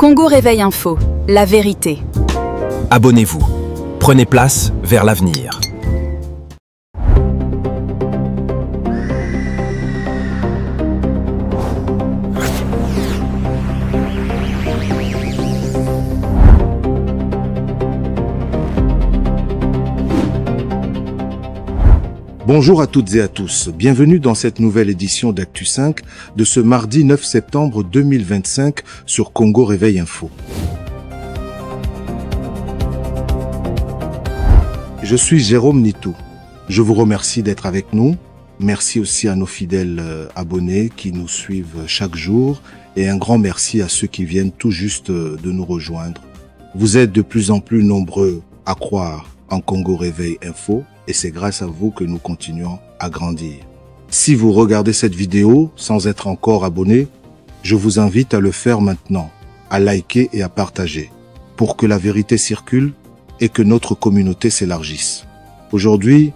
Congo Réveil Info, la vérité. Abonnez-vous. Prenez place vers l'avenir. Bonjour à toutes et à tous, bienvenue dans cette nouvelle édition d'Actu 5 de ce mardi 9 septembre 2025 sur Congo Réveil Info. Je suis Jérôme Nitou, je vous remercie d'être avec nous, merci aussi à nos fidèles abonnés qui nous suivent chaque jour et un grand merci à ceux qui viennent tout juste de nous rejoindre. Vous êtes de plus en plus nombreux à croire en Congo Réveil Info. Et c'est grâce à vous que nous continuons à grandir. Si vous regardez cette vidéo sans être encore abonné, je vous invite à le faire maintenant, à liker et à partager, pour que la vérité circule et que notre communauté s'élargisse. Aujourd'hui,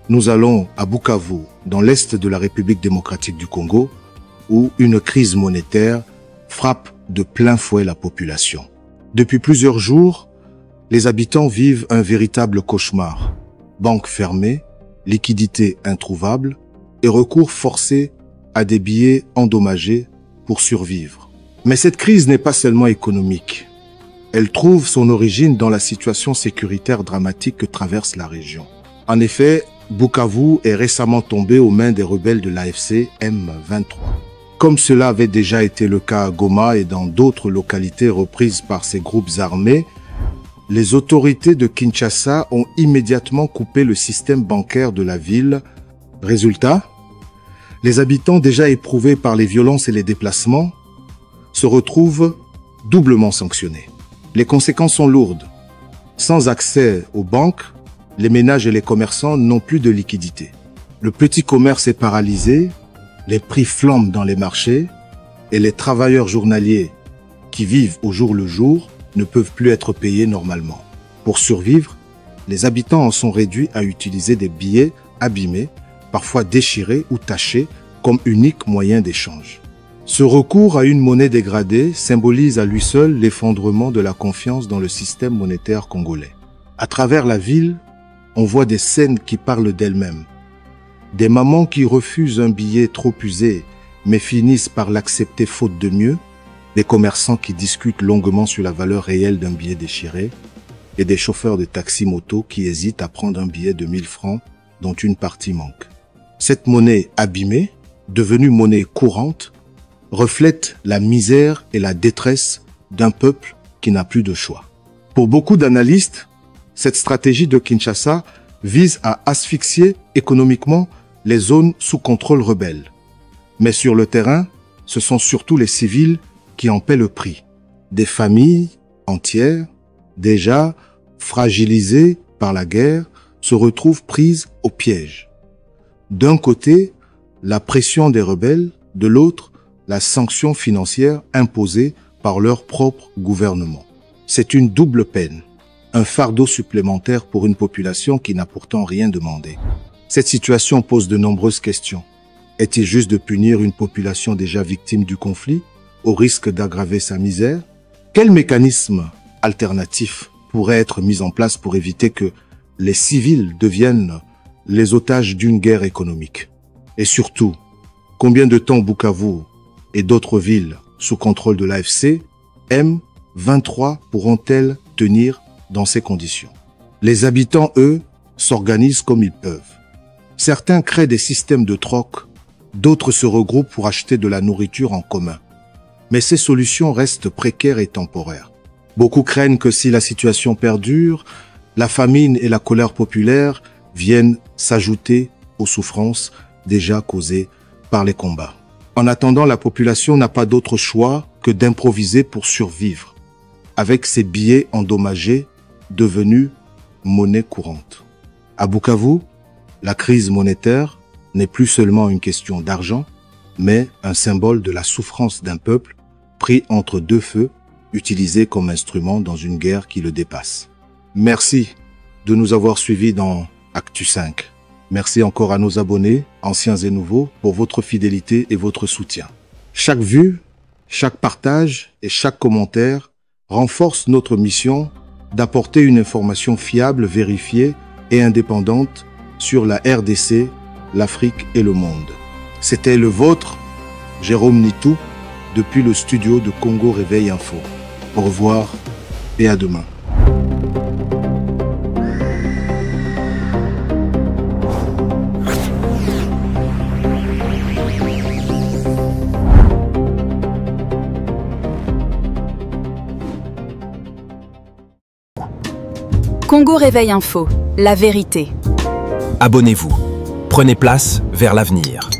nous allons à Bukavu, dans l'est de la République démocratique du Congo, où une crise monétaire frappe de plein fouet la population. Depuis plusieurs jours, les habitants vivent un véritable cauchemar. Banques fermées, liquidités introuvables et recours forcé à des billets endommagés pour survivre. Mais cette crise n'est pas seulement économique. Elle trouve son origine dans la situation sécuritaire dramatique que traverse la région. En effet, Bukavu est récemment tombé aux mains des rebelles de l'AFC M23. Comme cela avait déjà été le cas à Goma et dans d'autres localités reprises par ces groupes armés, les autorités de Kinshasa ont immédiatement coupé le système bancaire de la ville. Résultat, les habitants déjà éprouvés par les violences et les déplacements se retrouvent doublement sanctionnés. Les conséquences sont lourdes. Sans accès aux banques, les ménages et les commerçants n'ont plus de liquidité. Le petit commerce est paralysé, les prix flambent dans les marchés et les travailleurs journaliers qui vivent au jour le jour ne peuvent plus être payés normalement. Pour survivre, les habitants en sont réduits à utiliser des billets abîmés, parfois déchirés ou tachés, comme unique moyen d'échange. Ce recours à une monnaie dégradée symbolise à lui seul l'effondrement de la confiance dans le système monétaire congolais. À travers la ville, on voit des scènes qui parlent d'elles-mêmes. Des mamans qui refusent un billet trop usé, mais finissent par l'accepter faute de mieux, des commerçants qui discutent longuement sur la valeur réelle d'un billet déchiré et des chauffeurs de taxi-moto qui hésitent à prendre un billet de 1000 francs dont une partie manque. Cette monnaie abîmée, devenue monnaie courante, reflète la misère et la détresse d'un peuple qui n'a plus de choix. Pour beaucoup d'analystes, cette stratégie de Kinshasa vise à asphyxier économiquement les zones sous contrôle rebelle. Mais sur le terrain, ce sont surtout les civils qui en paient le prix. Des familles entières, déjà fragilisées par la guerre, se retrouvent prises au piège. D'un côté, la pression des rebelles, de l'autre, la sanction financière imposée par leur propre gouvernement. C'est une double peine, un fardeau supplémentaire pour une population qui n'a pourtant rien demandé. Cette situation pose de nombreuses questions. Est-il juste de punir une population déjà victime du conflit au risque d'aggraver sa misère? Quel mécanisme alternatif pourrait être mis en place pour éviter que les civils deviennent les otages d'une guerre économique? Et surtout, combien de temps Bukavu et d'autres villes sous contrôle de l'AFC M23 pourront-elles tenir dans ces conditions? Les habitants, eux, s'organisent comme ils peuvent. Certains créent des systèmes de troc, d'autres se regroupent pour acheter de la nourriture en commun. Mais ces solutions restent précaires et temporaires. Beaucoup craignent que si la situation perdure, la famine et la colère populaire viennent s'ajouter aux souffrances déjà causées par les combats. En attendant, la population n'a pas d'autre choix que d'improviser pour survivre, avec ces billets endommagés devenus monnaie courante. À Bukavu, la crise monétaire n'est plus seulement une question d'argent, mais un symbole de la souffrance d'un peuple pris entre deux feux, utilisé comme instrument dans une guerre qui le dépasse. Merci de nous avoir suivis dans Actu 5. Merci encore à nos abonnés, anciens et nouveaux, pour votre fidélité et votre soutien. Chaque vue, Chaque partage et chaque commentaire renforce notre mission d'apporter une information fiable, vérifiée et indépendante sur la RDC, l'Afrique et le monde. C'était le vôtre, Jérôme Nitou, depuis le studio de Congo Réveil Info. Au revoir et à demain. Congo Réveil Info, la vérité. Abonnez-vous. Prenez place vers l'avenir.